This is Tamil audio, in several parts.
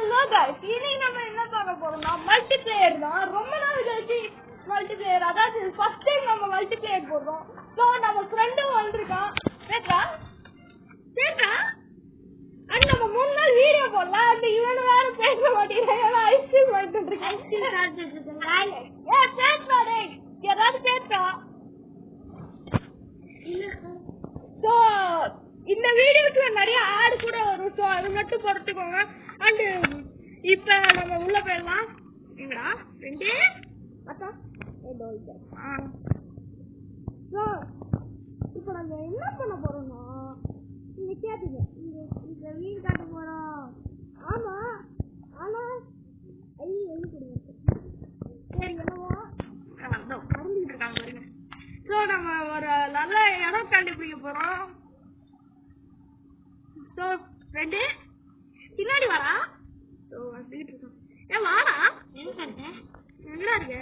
ஹலோ गाइस, இன்னைக்கு நம்ம என்ன பார்க்க போறோம்னா மல்டிப்ளேயர் தான். ரொம்ப நாள் கழிச்சு மல்டிப்ளேயர், அதாவது ஃபர்ஸ்ட் டைம் நம்ம மல்டிப்ளேயர் போடுறோம். சோ நம்ம ஃப்ரெண்டும் வந்திருக்கான். பேட்ரா அண்ட் நம்ம 3 நாள் வீடியோ போடலாம். அந்த இவன் வேற பேச மாட்டேங்கிறான். ஐஸ்கிரீம் வாங்கிட்டு இருக்கேன். ஐஸ்கிரீம் சாப்பிட்டுட்டு இருக்கேன். பேட்ரா டேய், ஏதாவது பேட்ரா. சோ இந்த வீடியோக்குள்ள நிறைய ஆட் கூட வரும். சோ அது மட்டும் பொறுத்துக்கோங்க. அண்ட் இப்ப நம்ம உள்ள போயிடலாம். எங்கடா ரெண்டு அத்தா ஏதோ இருக்கு. சோ இப்ப நம்ம என்ன பண்ண போறோம்னா, நீங்க கேட்டீங்க இந்த வீடு காட்ட போறோம். ஆமா, ஆனா ஐயோ எழுதி கொடுங்க. சரி என்னவோ மறந்துட்டு இருக்காங்க பாருங்க. சோ நம்ம ஒரு நல்ல இடம் கண்டுபிடிக்க போறோம். சோ ரெண்டு பின்னாடி வாடா. சோ வந்துட்டு இருக்கோம். ஏன் வாடா. எங்க இருக்க? எங்க இருக்க?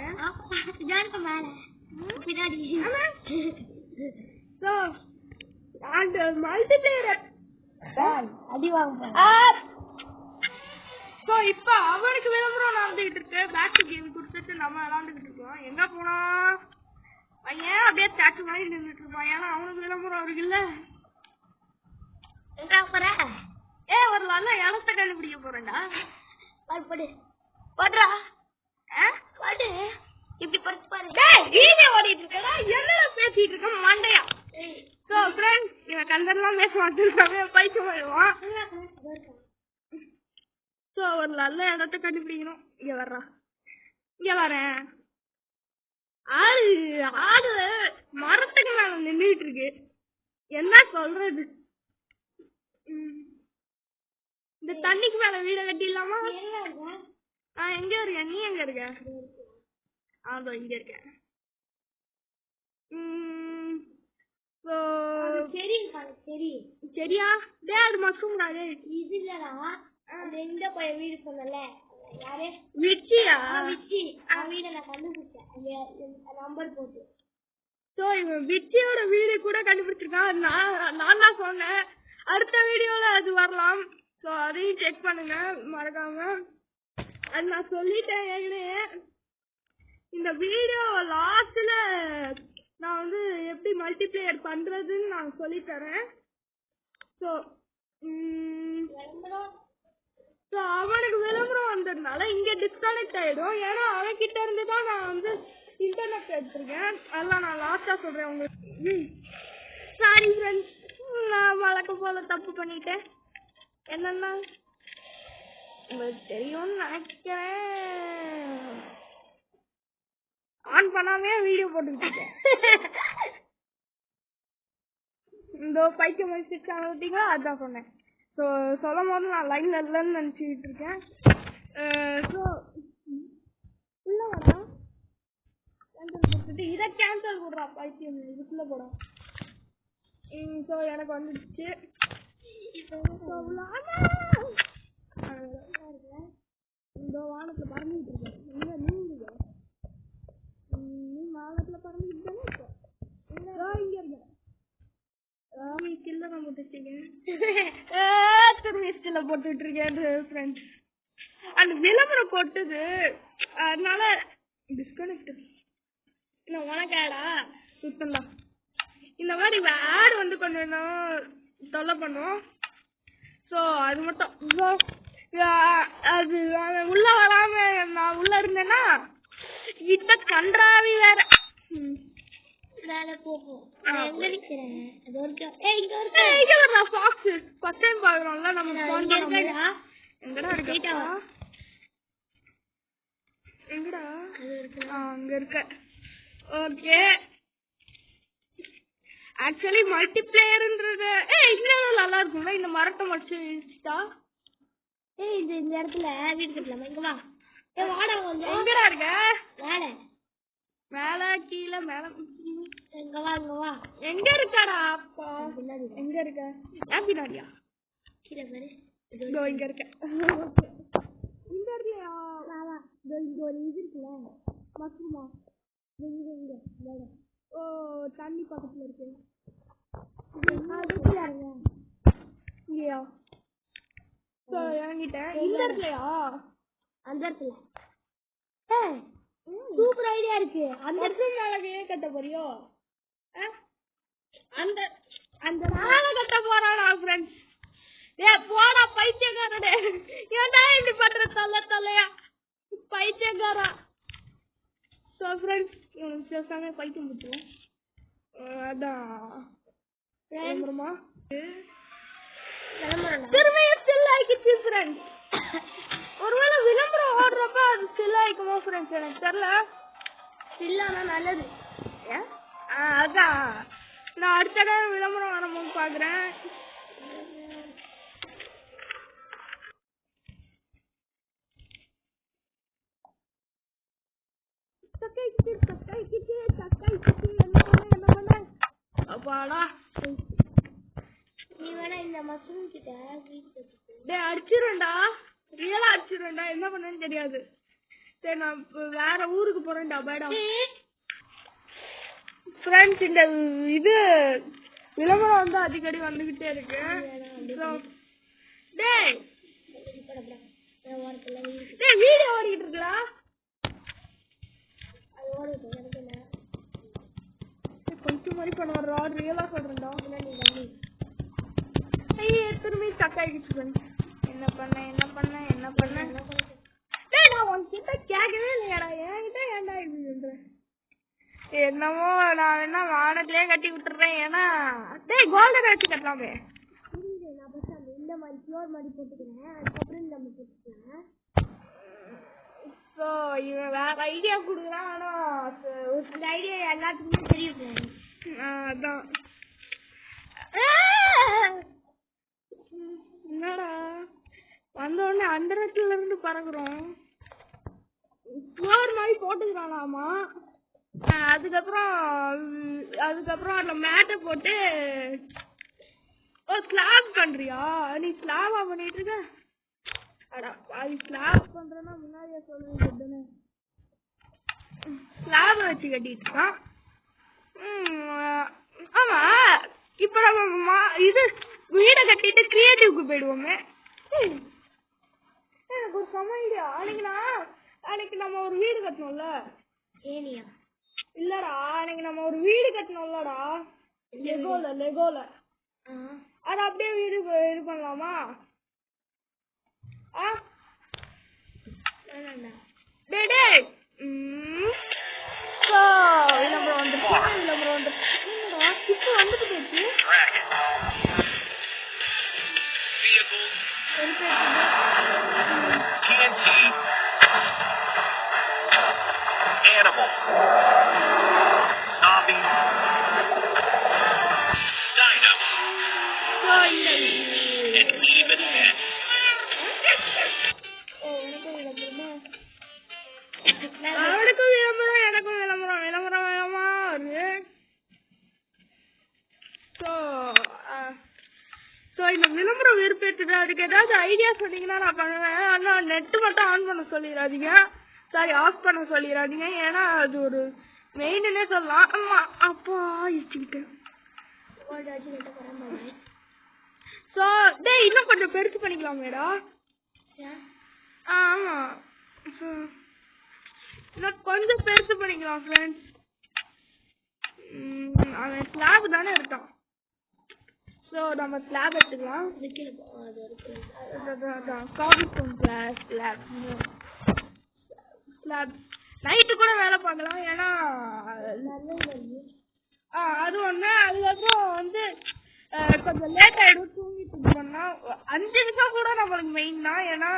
ஜான்க்கு மேல பின்னாடி. சோ அந்த மல்டிப்ளேயர் அடி வாங்க. சோ இப்ப அவனுக்கு விளம்பரம் நடந்துகிட்டு இருக்கு. பேக் கேம் கொடுத்துட்டு நம்ம விளாண்டுகிட்டு இருக்கோம். எங்க போனா பையன் அப்படியே சாட்டு மாதிரி நின்றுட்டு இருப்பான். ஏன்னா அவனுக்கு விளம்பரம் இருக்குல்ல. ஒரு நல்ல இடத்த கண்டுபிடிக்க போறேன்டா. பாடுறா பாடு. இப்படி படிச்சு பாரு. வீடியோ ஓடிட்டு இருக்கா. என்ன பேசிட்டு இருக்க மண்டையா. சோ ஃப்ரெண்ட்ஸ், இவன் கண்டெல்லாம் பேச மாட்டேன், பைக்க போயிடுவான். சோ ஒரு நல்ல இடத்த கண்டுபிடிக்கணும். இங்க வர்றா, இங்க வரேன். ஆடு மரத்துக்கு மேல நின்றுட்டு இருக்கு. என்ன சொல்றது? இந்த தண்ணிக்கு மேல வீட கட்டிடலாமா? நான் எங்க இருக்கேன், நீ எங்க இருக்க? அதோ இங்க இருக்கேன். சரியா? டே அது மஷ்ரூம் டா. இது இல்லடா, அந்த எங்க போய் வீடு சொன்னல யாரே விச்சியா? விச்சி வீட நான் கண்டுபிடிச்சேன் அந்த நம்பர் போட்டு. சோ இவன் விச்சியோட வீடு கூட கண்டுபிடிச்சிருக்கான். நான் தான் சொன்னேன் அடுத்த வீடியோல அது வரலாம். சோ அதையும் செக் பண்ணுங்க மறக்காம. அது நான் சொல்லிட்டேன் ஏற்கனவே. இந்த வீடியோ லாஸ்ட்ல நான் வந்து எப்படி மல்டிப்ளேயர் பண்றதுன்னு நான் சொல்லி தரேன். சோ அவனுக்கு விளம்பரம் வந்ததுனால இங்க டிஸ்கனெக்ட் ஆயிடும். ஏன்னா அவன் கிட்ட இருந்து தான் நான் வந்து இன்டர்நெட் எடுத்திருக்கேன். அதெல்லாம் நான் லாஸ்டா சொல்றேன் உங்களுக்கு. சாரி ஃப்ரெண்ட்ஸ், நான் வழக்கம் போல தப்பு பண்ணிட்டேன். என்னன்னா உங்களுக்கு தெரியும்னு நினைக்கிறேன். ஆன் பண்ணாமே வீடியோ போட்டுக்கிட்டேன். இந்த பைக்க முடிச்சிருக்காங்க, அதான் சொன்னேன். ஸோ சொல்லும் போது நான் லைன்ல இல்லைன்னு நினச்சிக்கிட்டு இருக்கேன். ஸோ உள்ள வரா கேன்சல் கொடுத்துட்டு இதை கேன்சல் கொடுறா பைத்தியம், இதுக்குள்ள போட. ஸோ எனக்கு வந்துடுச்சு. இந்த வானத்துல பறந்துட்டு இருக்கேன். இங்க நீங்க நீ வானத்துல பறந்துட்டு தானே இருக்க. இங்க இருக்க போட்டுட்டு இருக்கேன் ஃப்ரெண்ட்ஸ். அந்த விளம்பரம் போட்டது அதனால டிஸ்கனெக்ட். இன்னும் உனக்காடா சுத்தம் தான். இந்த மாதிரி ஆடு வந்து கொஞ்சம் தொல்லை பண்ணும். ஸோ அது மட்டும் அது உள்ள வராம நான் உள்ள இருந்தேன்னா கிட்ட கன்றாவி வேற வேலை போகும். எங்கடா அங்க இருக்க. ஓகே, ஆக்சுவலி மல்டிப்ளேயர்ன்றது இன்னும் நல்லா இருக்கும்ல. இந்த மரத்தை முடிச்சுட்டா இந்த இடத்துல வீடு கட்டலாமா? இங்க வா. வாடா கொஞ்சம். எங்கடா இருக்க? மேல மேல கீழே மேல. எங்க வா இங்க வா. எங்க இருக்காடா அப்பா? எங்க இருக்க? ஏன் பின்னாடியா? கீழே பாரு. இதோ இங்க இருக்க. இங்க இருக்கியா? வா வா. இதோ இங்க ஒரு இது இருக்குல்ல மஷ்ரூமா. இங்க இங்க இங்க. ஓ தண்ணி பக்கத்துல இருக்கு. இங்கயா? ஸோ இறங்கிட்டேன். இந்த இடத்துலயா? அந்த இடத்துல சூப்பர் ஐடியா இருக்கு. அந்த இடத்துல மேலே கட்ட போறியோ? அந்த அந்த மேலே கட்ட போறானா ஃப்ரெண்ட்ஸ்? போடா பைத்தியக்காரனே, ஏன்டா இப்படி பண்ற? தொல்லையா பைத்தியக்காரா. ஸோ ஃப்ரெண்ட்ஸ், இவனுக்கு சேர்த்தாங்க பைத்தியம் பிடிச்சிடும். அதான் கிளம்புறமா? திரும்பியும் ஸ்டில் ஆகிடுச்சு ஃப்ரெண்ட்ஸ். ஒருவேளை விளம்பரம் ஓடுறப்ப அது ஸ்டில் ஆகிக்குமா ஃப்ரெண்ட்ஸ்? எனக்கு தெரியல. ஸ்டில்லானா நல்லது. அதான் நான் அடுத்த தடவை விளம்பரம் வரணும்னு பாக்குறேன். அப்பாடா, நீ வேணா இந்த மஷ்ரூம் கிட்ட அடிச்சிருவேன்டா, ரியலா அடிச்சிருவேன்டா. என்ன பண்ணேன்னு தெரியாது. சரி, நான் வேற ஊருக்கு போறேன்டா. பேடா ஃப்ரெண்ட்ஸ், இந்த இது விளம்பரம் வந்து அடிக்கடி வந்துகிட்டே இருக்கு. வீடியோ ஓடிக்கிட்டு இருக்கா? கொஞ்சம் மாதிரி பண்ணுவாரா? ரியலா சொல்றேன்டா. திரும்பி ஸ்டக் ஆகிடுச்சு. என்ன பண்ண நான் உன்கிட்ட கேட்கவே இல்லையாடா. என்கிட்ட ஏன்டா இது சொல்றேன்? என்னமோ நான் என்ன வானத்திலே கட்டி விட்டுறேன். ஏன்னா கோல்டன் வச்சு கட்டலாமே. இந்த மாதிரி ஃப்ளோர் மாதிரி போட்டுக்கிறேன். அதுக்கப்புறம் இந்த மாதிரி போட்டுக்கிறேன். ஸோ இவன் வேற ஐடியா கொடுக்குறான். ஆனா அந்த ஐடியா எல்லாத்துக்குமே தெரியும். அதான் என்னடா வந்தோடனே அந்த இடத்துல இருந்து பறக்குறோம். ஃப்ளோர் மாதிரி போட்டுக்கிறானாமா. அதுக்கப்புறம் அந்த மேட்டை போட்டு ஸ்லாப் பண்றியா? நீ ஸ்லாபா பண்ணிட்டு இருக்க? அடா அது ஸ்லாப் பண்றேன்னா முன்னாடியே சொல்லுங்க. ஸ்லாப வச்சு கட்டிட்டு இருக்கான். ஆமா, இப்ப நம்ம இது வீடை கட்டிட்டு கிரியேட்டிவ்க்கு போயிடுவோமே. எனக்கு ஒரு சம ஐடியா. அன்னைக்கு நம்ம ஒரு வீடு கட்டணும்ல. ஏனியா? இல்லடா, அன்னைக்கு நம்ம ஒரு வீடு கட்டணும்லடா. லெகோல அது அப்படியே வீடு இது பண்ணலாமா? விளம்பரம் வந்துட்டு போச்சு. Animal, zombie, dynamo, and even men. அவனுக்கும் விளம்பரம், எனக்கும் விளம்பரம் வேணாமா? இந்த விளம்பரம் விருப்பத்துக்கு அதுக்கு ஏதாவது ஐடியா சொன்னீங்கன்னா நான் பண்ணுவேன். ஆனா நெட்டு மட்டும் ஆன் பண்ண சொல்லிடாதீங்க. சாரி, ஆஃப் பண்ண சொல்லிடாதீங்க. ஏன்னா அது ஒரு மெயின்னே சொல்லலாம். ஆமா, அப்பா இடிச்சுக்கிட்டேன். ஸோ இன்னும் கொஞ்சம் பெருசு பண்ணிக்கலாமேடா. ஆமா, இன்னும் கொஞ்சம் பெருசு பண்ணிக்கலாம் ஃப்ரெண்ட்ஸ். அவன் ஸ்லாப் தானே இருக்கான். ஸோ நம்ம ஸ்லாப் எடுத்துக்கலாம். ஸ்லாப் நைட்டு கூட வேலை பார்க்கலாம். ஏன்னா அது ஒன்று. அதுக்கப்புறம் வந்து கொஞ்சம் லேட் ஆகிடும் தூங்கிட்டு பண்ணா. 5 நிமிஷம் கூட நம்மளுக்கு மெயின் தான். ஏன்னா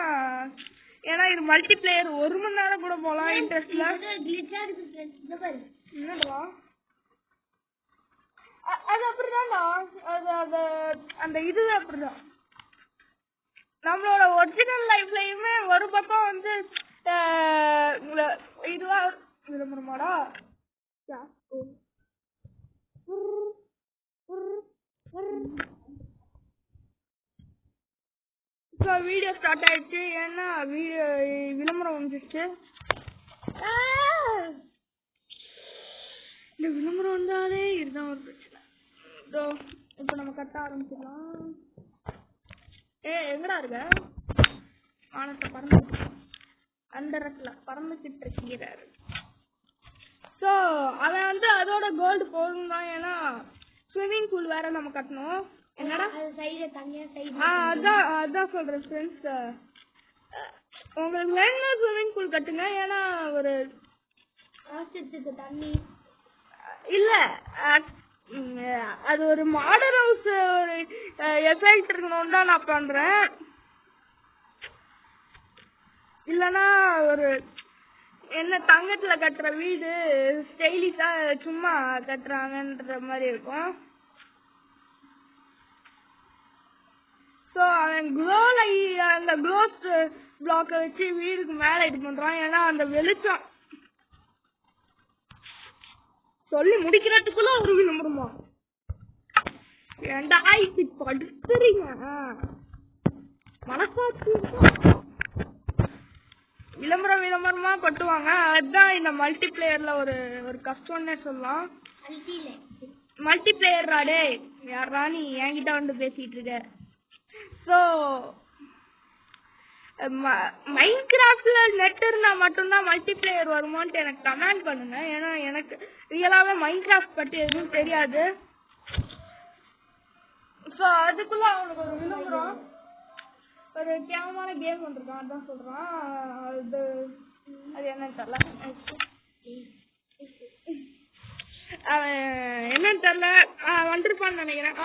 இது மல்டிபிளேயர் 1 மணி நேரம் கூட போகலாம். இன்ட்ரெஸ்ட்ல என்னடா அது அப்படிதான்டா. அந்த இது அப்படிதான். நம்மளோட ஒரிஜினல் லைஃப்லயுமே ஒரு பக்கம் வந்து இதுவா விரும்புறமாடா. வீடியோ ஸ்டார்ட் ஆயிடுச்சு. ஏன்னா விளம்பரம் வந்துருச்சு. இந்த விளம்பரம் வந்தாலே இதுதான் ஒரு பிரச்சனை. இப்ப நம்ம கட்ட ஆரம்பிச்சிடலாம். எங்கடா இருக்க? வானத்தை பறந்து அந்த இடத்துல பறந்துகிட்டு இருக்கிறாரு. ஸோ அவன் வந்து அதோட கோல்டு போகும் தான். ஏன்னா ஸ்விம்மிங் பூல் வேற நம்ம கட்டணும். என்னடா அதான் சொல்றேன் ஃப்ரெண்ட்ஸ், உங்களுக்கு வேணும்னா ஸ்விம்மிங் பூல் கட்டுங்க. ஏன்னா ஒரு தண்ணி இல்ல அது ஒரு மாடல் ஹவுஸ் ஒரு எஃபெக்ட் இருக்கணும் தான் நான் பண்றேன். இல்லனா ஒரு என்ன தங்கத்துல கட்டுற வீடு ஸ்டைலிஷா சும்மா கட்டுறாங்கன்ற மாதிரி இருக்கும். ஸோ அவன் அந்த க்ளோஸ் பிளாக்கை வச்சு வீடுக்கு மேல இது பண்றான். ஏன்னா அந்த வெளிச்சம் சொல்லி முடிக்கிறதுக்குள்ள ஒரு விளம்பரமா ஏண்டா இப்படி படுத்துறீங்க மனசாட்சி விளம்பரமா கொட்டுவாங்க. அதுதான் இந்த மல்டிபிளேயர்ல ஒரு கஷ்டம்னே சொல்லலாம். மல்டிபிளேயர் ராடே யாரா நீ என்கிட்ட வந்து பேசிட்டு இருக்க. ஸோ மைன்கிராஃப்ட்ல நெட் இருந்தா மட்டும்தான் மல்டிபிளேயர் வருமான்ட்டு எனக்கு கமெண்ட் பண்ணுங்க. ஏன்னா எனக்கு ரியலாவே மைன்கிராஃப்ட் பத்தி எதுவும் தெரியாது. ஸோ அதுக்குள்ள அவனுக்கு ஒரு விளம்பரம் ஒரு கேவலமான கேம் வந்துருக்கான். அதான் சொல்றான். அது என்னன்னு தெரியல. அவன் என்னன்னு தெரியல வந்துருப்பான்னு நினைக்கிறேன்.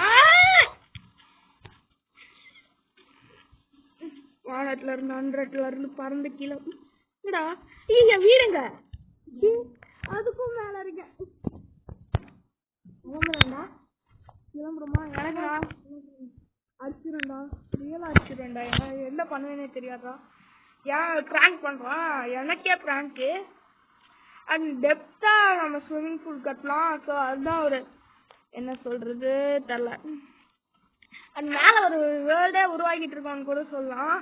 வானத்துல இருந்து 100ல இருந்து பறந்து கீழே இங்க வீடுங்க அதுக்கும் மேல இருக்க விளம்பரமா எனக்குடா அடிச்சிருந்தா ரியலா அடிச்சிருந்தா. என்ன பண்ணுவேனே தெரியாதா. ஏன் பிராங்க் பண்றான் எனக்கே பிராங்க்கு. அண்ட் டெப்தா நம்ம ஸ்விம்மிங் பூல் கட்டலாம். ஸோ அதுதான் ஒரு என்ன சொல்றது தெரியல. அது மேல ஒரு வேர்ல்டே உருவாக்கிட்டு இருக்கோன்னு கூட சொல்லலாம்.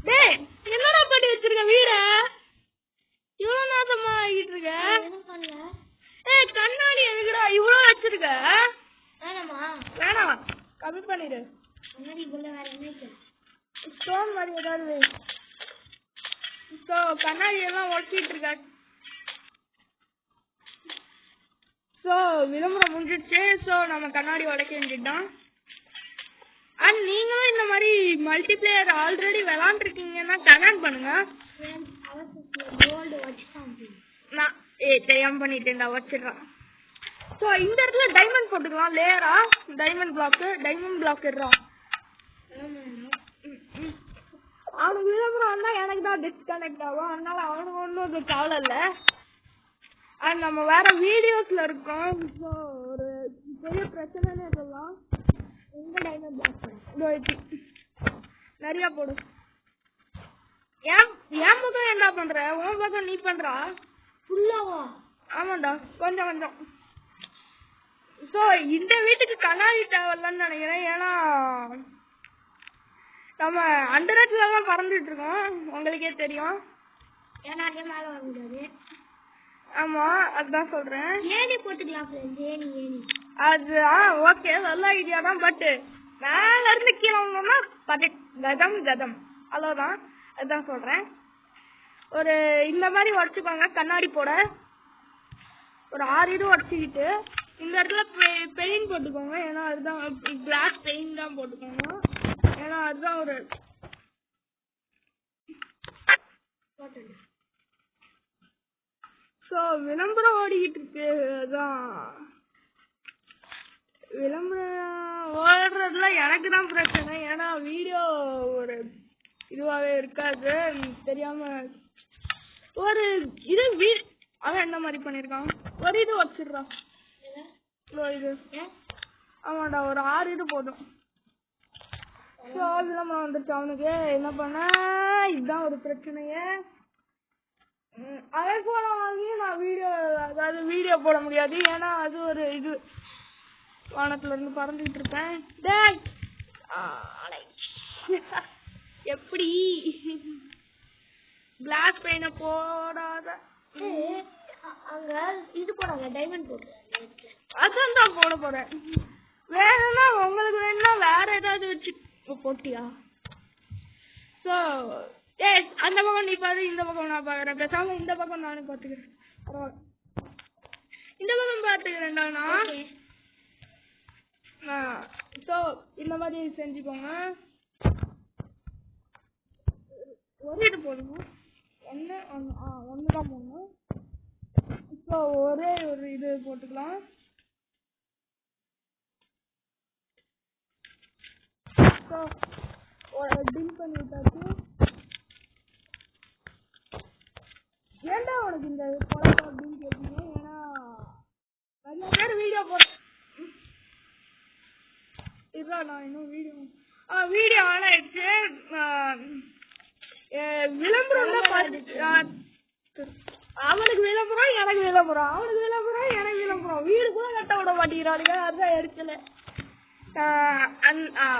டேய் என்னடா பண்ணி வச்சிருக்க வீட இவ்வளவு நாசமா ஆகிட்டு இருக்க. ஏய் கண்ணாடி எதுக்குடா இவ்வளவு வச்சிருக்க. வேணாம் கம்மி பண்ணிடு. ஸ்டோன் மாதிரி ஏதாவது. ஸோ கண்ணாடி எல்லாம் உடச்சிட்டு இருக்க. ஸோ விளம்பரம் முடிஞ்சிடுச்சு. ஸோ நம்ம கண்ணாடி உடைக்க வேண்டியதுதான். அண்ட் நீங்களும் இந்த மாதிரி மல்டிபிளேயர் ஆல்ரெடி விளாண்டுருக்கீங்கன்னா கமெண்ட் பண்ணுங்க. நான் தெரியாம பண்ணிட்டேன்டா வச்சிடறான். ஸோ இந்த இடத்துல டைமண்ட் போட்டுக்கலாம் லேயரா. Diamond black இடுறான். அவனுக்கு விளம்பரம் வந்தா எனக்கு தான் டிஸ்கனெக்ட் ஆகும். அதனால அவனுக்கு ஒன்றும் கவலை இல்லை. அண்ட் நம்ம வேற வீடியோஸ்ல இருக்கோம். ஸோ ஒரு பெரிய பிரச்சனைன்னு சொல்லலாம். நிறைய போடு. என் பக்கம் என்ன பண்ற உன் பக்கம் நீ பண்றா ஃபுல்லாவா. ஆமாண்டா கொஞ்சம். ஸோ இந்த வீட்டுக்கு கண்ணாடி தேவையில்லன்னு நினைக்கிறேன். ஏன்னா நம்ம அந்த இடத்துல தான் பறந்துட்டு இருக்கோம். உங்களுக்கே தெரியும். ஏன்னா மேல வர முடியாது. ஆமா அதுதான் சொல்றேன். ஏணி போட்டுக்கலாம். ஏணி அது ஓகே நல்ல ஐடியா தான். பட் மேல இருந்து கீழே கதம் அவ்வளவுதான். அதுதான் சொல்றேன். ஒரு இந்த மாதிரி உடச்சுக்கோங்க கண்ணாடி போட. ஒரு 6 இது உடச்சிக்கிட்டு இந்த இடத்துல பெயிண்ட் போட்டுக்கோங்க. ஏன்னா அதுதான் கிளாஸ் பெயிண்ட் தான் போட்டுக்கோங்க. ஏன்னா அதுதான் ஒரு ஸோ விளம்பரம் ஓடிக்கிட்டு இருக்கு. அதான் விளம்பரம் ஓடுறதுல எனக்கு தான் பிரச்சனை. ஏன்னா வீடியோ ஒரு இதுவாகவே இருக்காது. தெரியாம ஒரு இது அவன் என்ன மாதிரி பண்ணிருக்கான். ஒரு இது வச்சிடுறான். இது ஆமாண்டா ஒரு 6 இது போதும். ஸோ விளம்பரம் வந்துருச்சு அவனுக்கு. என்ன பண்ண இதுதான் ஒரு பிரச்சனையே. ஐபோன் வாங்கி நான் வீடியோ போட முடியாது. ஏன்னா அது ஒரு இது வானத்துல இருந்து பறந்துட்டு இருப்பேன். எப்படி கிளாஸ் பெயினை போடாத அங்க இது போடாங்க டைமண்ட் போட்டு. அதான் தான் போட போறேன். வேணும்னா உங்களுக்கு வேணும்னா வேற ஏதாவது வச்சு போட்டியா. ஸோ ஸோ அந்த பக்கம் நீ பாரு, இந்த பக்கம் நான் பாக்குறேன். பேசாம இந்த பக்கம் நானும் பாத்துக்கிறேன். பரவாயில்ல, இந்த பக்கம் பாத்துக்கிறேன்டா நான். ஸோ இந்த மாதிரி செஞ்சுக்கோங்க. ஒரு இது போடுங்க, ஒன்று தான் போடணும். ஸோ ஒரே ஒரு இது போட்டுக்கலாம். ஸோ டில் பண்ணி விட்டாச்சு. ஏன்டா உனக்கு இந்த படம் அப்படின்னு கேட்டீங்க, ஏன்னா நிறைய பேர் வீடியோ நான் இன்னும் வீடியோ ஆன் ஆயிடுச்சு. விளம்பரம் அவனுக்கு விளம்பரம், எனக்கு விளம்பரம், அவனுக்கு விளம்பரம், எனக்கு விளம்பரம். வீடு கூட கட்ட விட மாட்டேங்கிறானுங்க. அதுதான் எடுக்கல.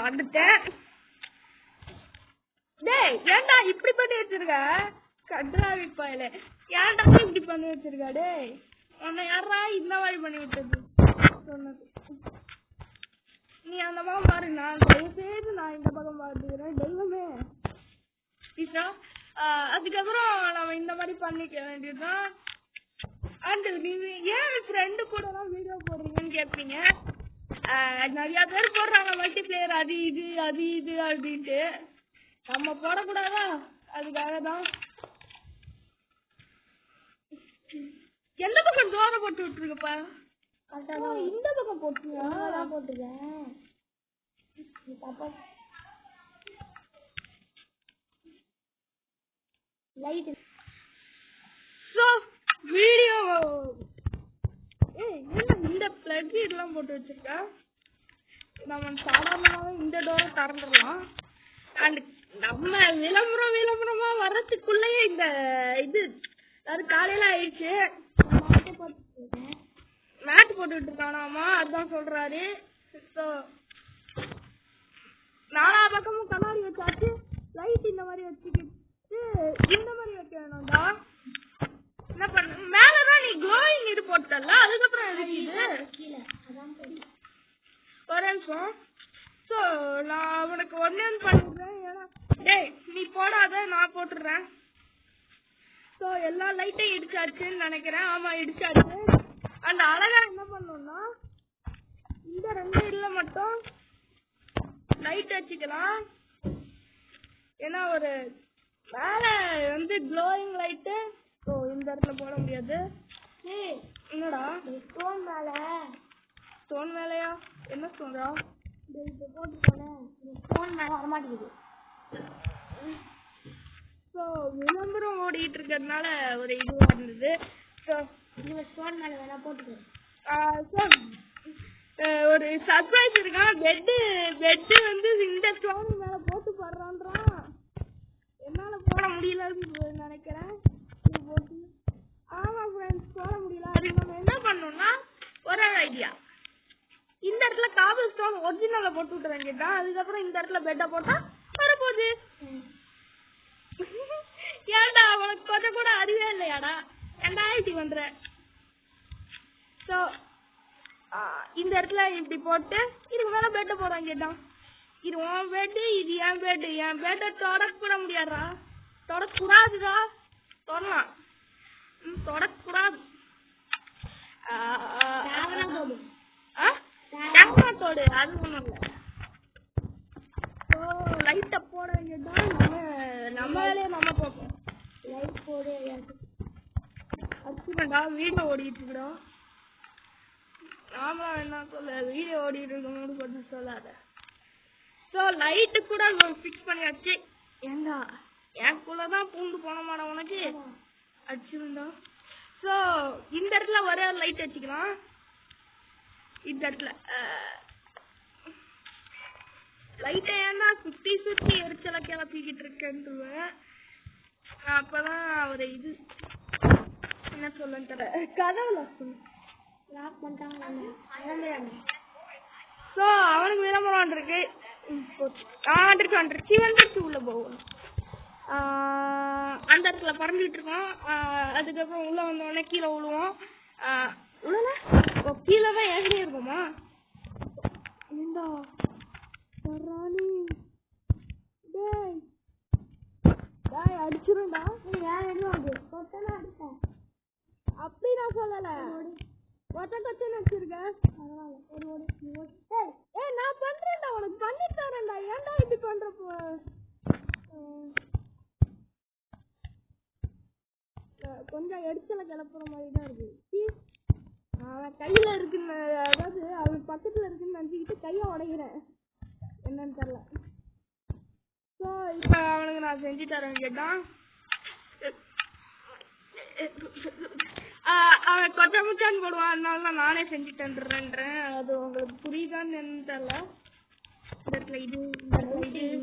வந்துட்டேன். டேய் ஏன்டா இப்படி பண்ணி வச்சிருக்க? கட்ராவி பாயல, ஏன்டா இப்படி பண்ணி வச்சிருக்க? டேய் உன்னை யாரா இந்த மாதிரி பண்ணி விட்டது சொன்னது? நீ அந்த பக்கம் பாரு, நான் தயவுசெய்து நான் இந்த பக்கம் பாத்துக்கிறேன். தெய்வமே பீஸா. அதுக்கப்புறம் நம்ம இந்த மாதிரி பண்ணிக்க வேண்டியதுதான். அண்ட் நீங்க ஏன் ஃப்ரெண்டு கூட எல்லாம் வீடியோ போடுறீங்கன்னு கேட்பீங்க. நிறைய பேர் போடுறாங்க மல்டிபிளேயர், அது இது அப்படின்ட்டு. நம்ம போடக்கூடாதா? அதுக்காக தான். எந்த பக்கம் தோற போட்டு விட்டுருக்கப்பா? இந்த பக்கம் போட்டுருக்கேன். லைட் வீடியோ இந்த பிளக் இதெல்லாம் போட்டு வச்சிருக்கா. நம்ம சாதாரணமாவே இந்த டோரை திறந்துடலாம். அண்ட் நம்ம விளம்பரமா வர்றதுக்குள்ளேயே இந்த இது அது காலையில ஆயிடுச்சு. மேட் போட்டுட்டு இருக்கானாமா, அதுதான் சொல்றாரு. ஸோ நாலா பக்கமும் கண்ணாடி வச்சாச்சு. லைட் இந்த மாதிரி வச்சுக்கிட்டு இந்த மாதிரி வைக்க வேணும்டா. என்ன பண்ண மேலதான் நீ க்ளோயிங் இது போட்டல, அதுக்கப்புறம் எதுக்கு ஒரு நிமிஷம். ஸோ நான் உனக்கு ஒன்னு பண்ணிடுறேன். ஏன்னா டேய் நீ போடாத, நான் போட்டுடுறேன். ஸோ எல்லா லைட்டையும் இடிச்சாச்சுன்னு நினைக்கிறேன். ஆமா இடிச்சாச்சு. அந்த அழகா என்ன பண்ணோம்னா இந்த 2 இதுல மட்டும் லைட் வச்சுக்கலாம். ஏன்னா ஒரு மேல வந்து க்ளோயிங் லைட்டு. ஸோ இந்த இடத்துல போட முடியாது. என்னடா ஸ்டோன் மேலையா? என்ன ஸ்டோன்டா? போட்டு போனேன், ஸ்டோன் மேல வரமாட்டேங்குது. ஸோ விளம்பரம் ஓடிட்டு இருக்கிறதுனால ஒரு இதுவா இருந்தது. ஸோ நீங்க ஸ்டோன் மேல வேணா போட்டுக்கோ. ஒரு சர்ப்ரைஸ் இருக்கான். பெட்டு வந்து இந்த ஸ்டோன் மேல போட்டு போடுறான்றான். என்னால போட முடியலன்னு நினைக்கிறேன். ஆமா ஃப்ரெண்ட்ஸ், போட முடியல. அதுக்கு நம்ம என்ன பண்ணோம்னா ஒரு ஐடியா. இந்த இடத்துல காபிள் ஸ்டோன் ஒரிஜினல்ல போட்டு விட்டு வேண்டியதான். அதுக்கப்புறம் இந்த இடத்துல பெட்டை போட்டா வரப்போகுது. ஏன்டா உனக்கு கொஞ்சம் கூட அறிவே இல்லையாடா? ஏன்டா இப்படி பண்ற? ஸோ இந்த இடத்துல இப்படி போட்டு இதுக்கு மேல பெட்டை போடுறாங்க. கேட்டான் இது உன் பெட்டு, இது என் பெட்டு. என் பெட்டை தொடக்கூட முடியாதா? தொடக்கூடாதுதா. தொடலாம், தொடக்கூடாது. தோடு அது ஒண்ணும் இல்ல. லைட்ட போட வேண்டியதுதான். நம்ம வேலையை நம்ம பார்ப்போம். லைட் போடு. அச்சுடா வீடியோ ஓடிட்டு இருக்கிறோம். நாம என்ன சொல்ல, வீடியோ ஓடிட்டு இருக்கோம்னு கொஞ்சம் சொல்லாத. ஸோ லைட்டு கூட ஃபிக்ஸ் பண்ணியாச்சு. ஏண்டா எனக்குள்ளதான் பூண்டு போன மாட்டேன் உனக்கு அடிச்சுருந்தா. ஸோ இந்த இடத்துல ஒரே ஒரு லைட் வச்சுக்கலாம். இந்த இடத்துல லைட்டை ஏன்னா சுத்தி எரிச்சலை கிளப்பிக்கிட்டு இருக்கேன்ட்டுருவேன். அப்பதான் ஒரு இது என்ன சொல்லுன்னு தெரியல, கதவுல லாக் பண்ணிட்டாங்க. ஸோ அவனுக்கு விளம்பரம் இருக்கு. வந்துருச்சு உள்ள போகும். அந்த இடத்துல பறந்துட்டு இருக்கோம். அதுக்கப்புறம் உள்ள வந்தோடனே கீழே விழுவோம். உள்ள கீழே தான் ஏறி இருக்குமா? வச்சிருந்தா வேற என்ன அது கொட்டனா அடிச்சேன் அப்படி நான் சொல்லல கொச்ச கொச்சன்னு வச்சிருக்கேன் பரவாயில்ல ஏய் நான் பண்றேன்டா உனக்கு பண்ணி தரேன்டா ஏன்டா இப்படி பண்றப்போ கொஞ்சம் எரிச்சல கிளப்புற மாதிரி தான் இருக்கு அவன் கையில இருக்குன்னு அதாவது அவன் பக்கத்துல இருக்குன்னு நினைச்சுக்கிட்டு கையை உடைக்கிறேன் என்னன்னு தெரியல ஸோ இப்ப அவனுக்கு நான் செஞ்சு தரேன் கேட்டான் அவன் கொச்ச முச்சான்னு போடுவான் அதனால தான் நானே செஞ்சு தந்துடுறேன்றேன் அது உங்களுக்கு புரியுதான்னு தெரியல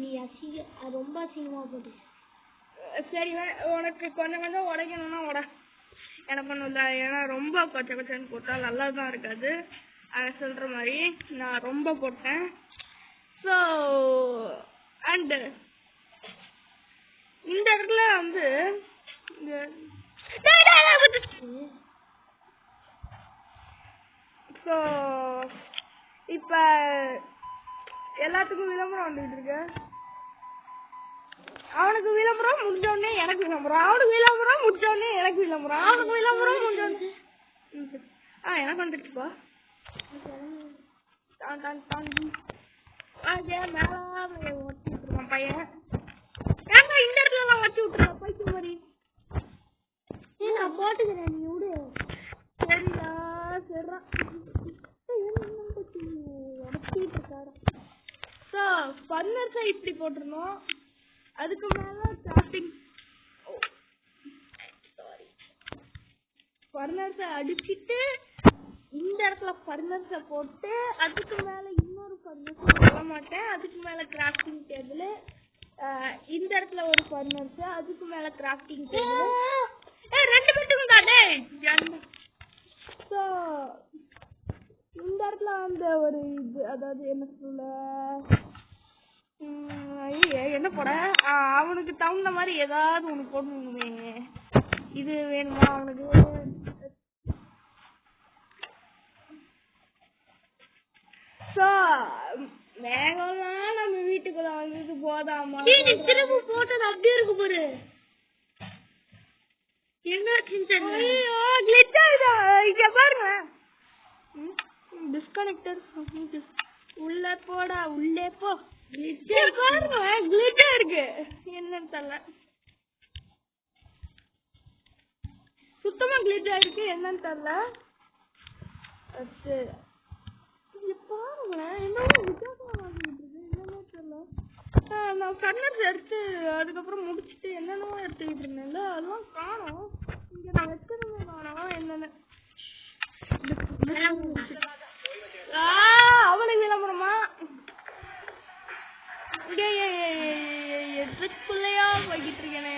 நீ ரொம்ப அசிங்கமா போட்டு சரி உனக்கு கொஞ்சம் கொஞ்சம் உடைக்கணும்னா எனக்கு ஒன்றும் இல்லை ஏன்னா ரொம்ப கொச்ச கொச்சன்னு போட்டால் நல்லா தான் இருக்காது அவன் சொல்ற மாதிரி நான் ரொம்ப போட்டேன் ஸோ அண்டு இந்த இடத்துல வந்து ஸோ இப்போ எல்லாத்துக்கும் விளம்பரம் வந்துட்டு இருக்கு அவனுக்கு விளம்பரம் முடிஞ்சோடனே எனக்கு விளம்பரம் அவனுக்கு விளம்பரம் முடிஞ்சோடனே எனக்கு விளம்பரம் அவனுக்கு விளம்பரம் முடிஞ்சோடனே எனக்கு வந்துடுச்சுப்பா மேல வச்சு விட்டுருவான் பையன் ஏங்க இந்த இடத்துல எல்லாம் வச்சு விட்டுருவான் பைக்கு மாதிரி நான் போட்டுக்கிறேன் நீ விடு சரிடா சரிடா ஸோ பர்னர்ஸை இப்படி போட்டுருந்தோம் அதுக்கு மேல கிராஃப்டிங் பர்னர்ஸை அடிச்சுட்டு இந்த இடத்துல பர்னர்ஸை போட்டு அதுக்கு மேல இன்னொரு பர்னர்ஸ் போட மாட்டேன் அதுக்கு மேல கிராஃப்டிங் டேபிள் இந்த இடத்துல ஒரு பர்னர்ஸ் அதுக்கு மேல கிராஃப்டிங் டேபிள் ரெண்டு பேருக்கும் தானே ஸோ இந்த இடத்துல அந்த ஒரு இது அதாவது என்ன சொல்ல என்ன போட அவனுக்கு தகுந்த மாதிரி ஏதாவது ஒன்று போடணுமே இது வேணுமா அவனுக்கு ஸோ மேகம்லாம் நம்ம வீட்டுக்குள்ள வந்துட்டு போதாமா திரும்ப போட்டது அப்படியே இருக்கு பாரு இங்க பாருங்க டிஸ்கனெக்டர் உள்ள போடா உள்ளே போ பாருங்க கிளிட்டா இருக்கு என்னன்னு தெரியல சுத்தமா கிளிட்டா இருக்கு என்னன்னு தெரியல பாருங்களேன் என்னவோ வித்தியாசமா வாங்கிட்டு இருக்கு என்னன்னே தெரியல நான் கண்ணர்ஸ் எடுத்து அதுக்கப்புறம் முடிச்சுட்டு என்னென்னவோ எடுத்துக்கிட்டு இருந்தேன்ல அதெல்லாம் காணும் இங்க நான் வச்சிருந்தேன் காணும் என்னென்ன அவனுக்கு விளம்பரமா எதுக்குள்ளையா போய்கிட்டு இருக்கேனே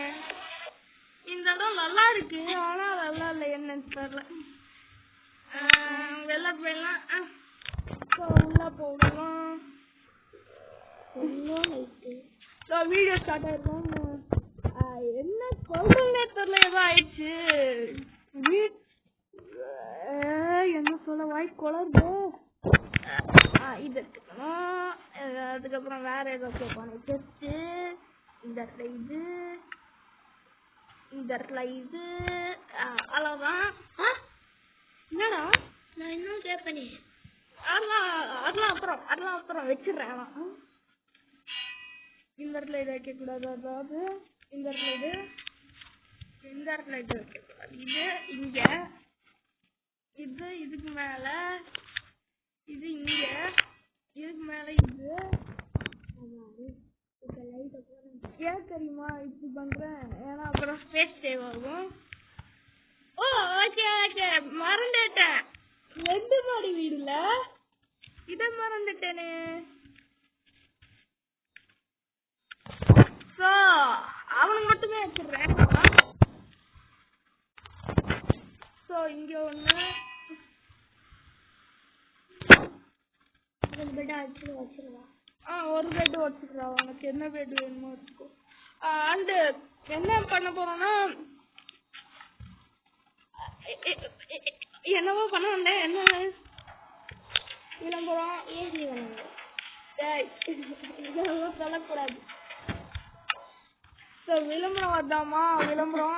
இந்த இடம் நல்லா இருக்கு ஆனா நல்லா இல்லை என்னன்னு தெரியல வெளில போயிடலாம் உள்ள போகலாம் வீடியோ ஸ்டார்ட் ஆயிருக்கோம் என்ன சொல்றேன்னே தெரியல ஏதோ ஆயிடுச்சு என்ன சொல்ல வாய் குளருது இது எடுத்துக்கணும் அதுக்கப்புறம் வேற ஏதோ கேட்பானு டெஸ்ட்டு இந்த இடத்துல இது இந்த இடத்துல இது அவ்வளோதான் என்னடா நான் இன்னும் கேட்பேனே அதெல்லாம் அப்புறம் வச்சிடுறேன் ஆனால் இந்த இடத்துல இதை வைக்கக்கூடாது அதாவது இந்த இடத்துல இது வைக்கக்கூடாது இது இங்க இது இதுக்கு மேல இது இங்க இதுக்கு மேல இது ஏன் தெரியுமா இப்படி பண்றேன் ஏன்னா அப்புறம் ஸ்பேஸ் சேவ் ஆகும் ஓகே மறந்துட்டேன் 2 மாடி வீடுல இத மறந்துட்டேனே ஸோ அவனுக்கு மட்டுமே வச்சிடுறேன் ஸோ இங்க ஒன்று பெட் வச்சிருவா ஒரு பெட் வச்சுக்கிறா உனக்கு என்ன பெட் வேணுமோ வச்சுக்கோ அண்டு என்ன பண்ண போறோம்னா என்னவோ பண்ண வந்தேன் என்ன விளம்பரம் ஏசி இதெல்லாம் சொல்லக்கூடாது ஸோ விளம்பரம் வந்தாமா விளம்பரம்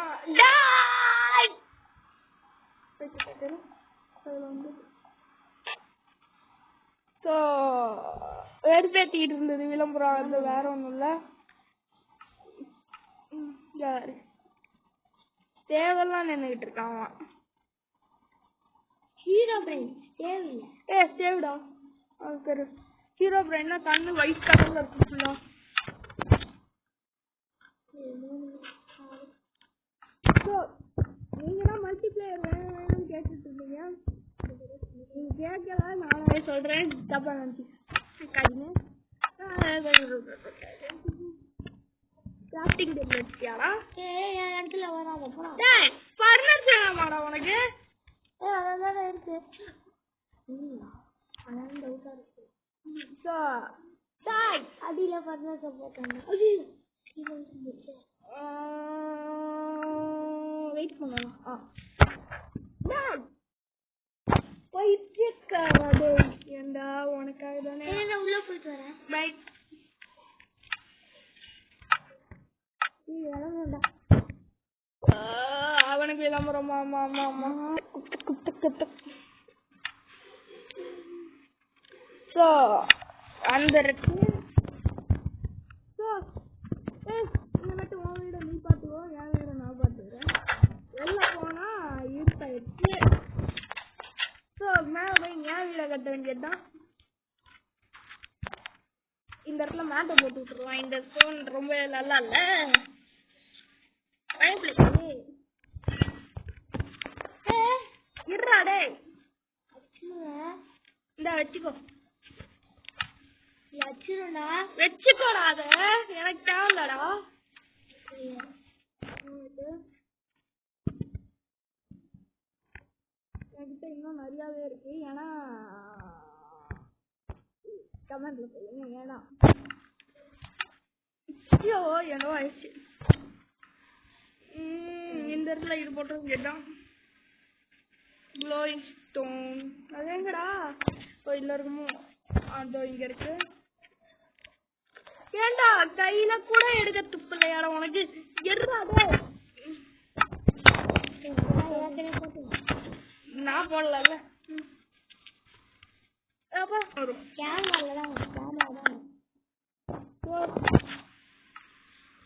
ஸோ வெறுப்பேற்றிக்கிட்டு இருந்தது விளம்பரம் வந்து வேற ஒன்றும் இல்லை. தேவெல்லாம் நின்றுகிட்டு இருக்கான். ஹீரோ பிரெயின் தேவையில்லை. சேவ்டா சரி. ஹீரோ பிரெயின்னா கண்ணு ஒயிட் கலர்ல இருக்குங்களா? ஸோ நீங்க தான் மல்டிபிளேயர் வேணும்னு கேட்டுட்டு இருந்தீங்க. நீங்க கேட்கல, நானே சொல்றேன். தப்பா நினைச்சுக்காதீங்க. Grafting table வச்சியாடா? என் இடத்துல வராத போறா. ஃபர்னஸ் வேணாமாடா உனக்கு? அதான் இருக்கு. அதான் டவுட்டா இருக்கு. ஸோ அடியில ஃபர்னஸ் போட்டாங்க. வெயிட் பண்ணலாம். பைத்தியக்காரடே, ஏண்டா உனக்காக தானே. நான் உள்ள போயிட்டு வரேன். பைக் அவனுக்கு விளம்பரம். ஆமா ஆமா ஆமா. ஸோ அந்த இந்த மட்டும் உன் வீட நீ பார்த்துக்கோ, என் வீட நான் பார்த்துக்கிறேன். வெளில போனா இருட்டாயிடுச்சு. ஸோ மேலே போய் என் வீடை கட்ட வேண்டியதுதான். இந்த இடத்துல மேட்டை போட்டு விட்டுருவான். இந்த ஸ்டோன் ரொம்ப நல்லா இல்லை. இருடா இந்த வச்சுக்கோ. வச்சிருந்தா வச்சுக்கோடா, அத எனக்கு தேவையில்லடா. என்கிட்ட இன்னும் நிறையாவே இருக்கு. ஏன்னா கமெண்ட்ல சொல்லுங்க. ஏன்னா என்னவோ ஆயிடுச்சு. இந்த இடத்துல இது போட்டு கேட்டான் க்ளோயிங் ஸ்டோன். அது எங்கடா? இல்ல இருக்குமோ? அதோ இங்க இருக்கு. ஏண்டா கையில கூட எடுக்க துப்பு இல்லையாடா உனக்கு? எறாதே நான் போடல.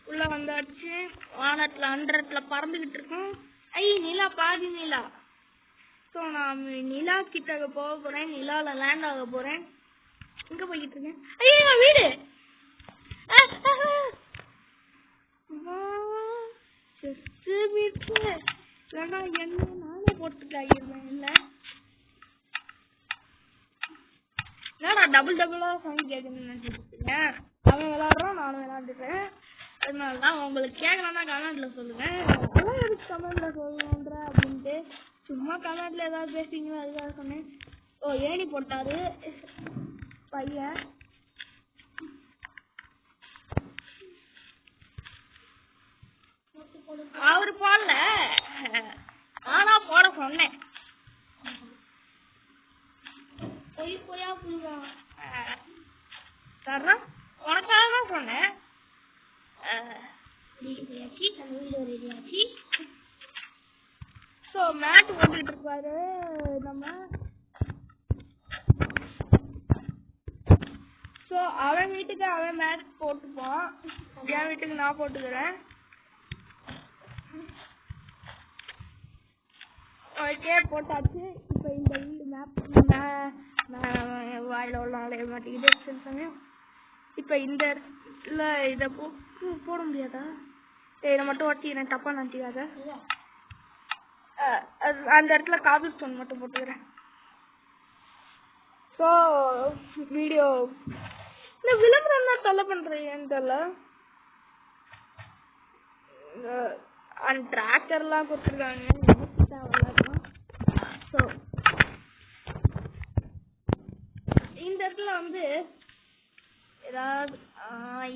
உள்ள வந்தாச்சு. வானத்துல 100ல பறந்துகிட்டு இருக்கோம். நிலா பாதி நிலா. ஸோ நான் நிலா கிட்ட போக போறேன். நிலால லேண்ட் ஆக போறேன். எங்க போய்கிட்டு இருக்கேன்? ஐயா வீடு. என்ன நானே போட்டுருக்கேன். என்னடா டபுள் டபுளா சவுண்ட் கேட்குதுன்னு நினைச்சிருக்கீங்க? அவன் விளையாடுறான், நானும் விளையாண்டுட்டேன். அதனாலதான் உங்களுக்கு கேட்கணும்னா கமெண்ட்ல சொல்லுங்க. அதெல்லாம் எதுக்கு கமெண்ட்ல சொல்லணுன்ற அப்படின்ட்டு சும்மா கமெண்ட்ல ஏதாவது பேசுறீங்களோ அதுக்காக சொன்னேன். ஏணி போட்டாரு பையன். அவரு போடல, ஆனா போட சொன்னேன். பொய்யா புரியுதா? தர்றேன், உனக்காக தான் சொன்னேன். ஸோ மேட் போட்டுக்கிட்டு இருப்பாரு நம்ம. ஸோ அவன் வீட்டுக்கு அவன் மேட் போட்டுப்பான், என் வீட்டுக்கு நான் போட்டுக்கிறேன். ஓகே போட்டாச்சு. இப்போ இந்த வீடு மேப் வாயில உள்ள அலைய மாட்டேங்குது. இப்போ இந்த இடத்துல இதை போட முடியாதா? இதை மட்டும் ஒட்டிக்கிறேன், தப்பா நினச்சிக்காத. அந்த இடத்துல காபி ஸ்டோன் மட்டும் போட்டுக்கிறேன். ஸோ வீடியோ இந்த விளம்பரம் தான் தொல்லை பண்றேன்னு தெரியல. அந்த டிராக்டர்லாம் கொடுத்துருக்காங்க. ஸோ இந்த இடத்துல வந்து ஏதாவது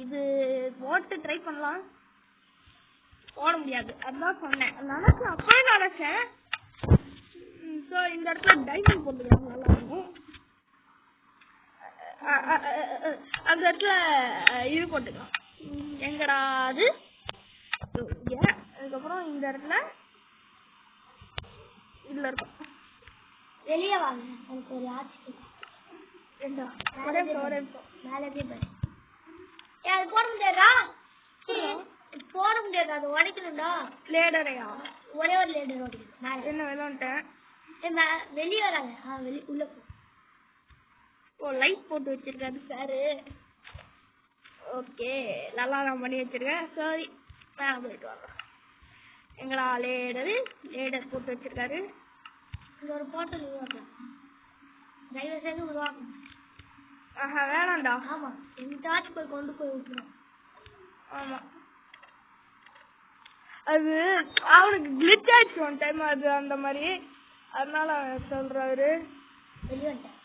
இது போட்டு ட்ரை பண்ணலாம். போட முடியாது, அதுதான் சொன்னேன். நினைச்சேன், அப்பவே நினைச்சேன். ஸோ இந்த இடத்துல டைமண்ட் போட்டுக்கலாம், நல்லா இருக்கும். அந்த இடத்துல இது போட்டுக்கலாம். எங்கடா அது? அதுக்கப்புறம் இந்த இடத்துல இதுல இருக்கும். வெளியே வாங்க, எனக்கு ஒரு ஆட்சி ஒரே நிமிஷம். மேலே போய் அது போட முடியாதா? போட முடியாது, அது உடைக்கணும்டா. லேடரையா? ஒரே ஒரு லேடர் உடைக்கணும். மேலே என்ன விளாண்டேன்? வெளியே வராங்க. உள்ள போ. ஓ, லைட் போட்டு வச்சிருக்காரு சாரு. ஓகே, நல்லா நான் பண்ணி வச்சிருக்கேன். சரி, நான் போயிட்டு வரேன். எங்களா லேடர் போட்டு வச்சிருக்காரு. இந்த ஒரு போட்டோ உருவாக்கலாம். தயவு செய்து உருவாக்கணும். ஆஹா, வேணாண்டா. ஆமா, எங்கிட்டாச்சும் போய் கொண்டு போய் விட்டுரும். ஆமா, அது அவனுக்கு கிளிச் ஆயிடுச்சு ஒன் டைம், அது அந்த மாதிரி. அதனால சொல்றாரு வெளியே வந்துட்டேன்.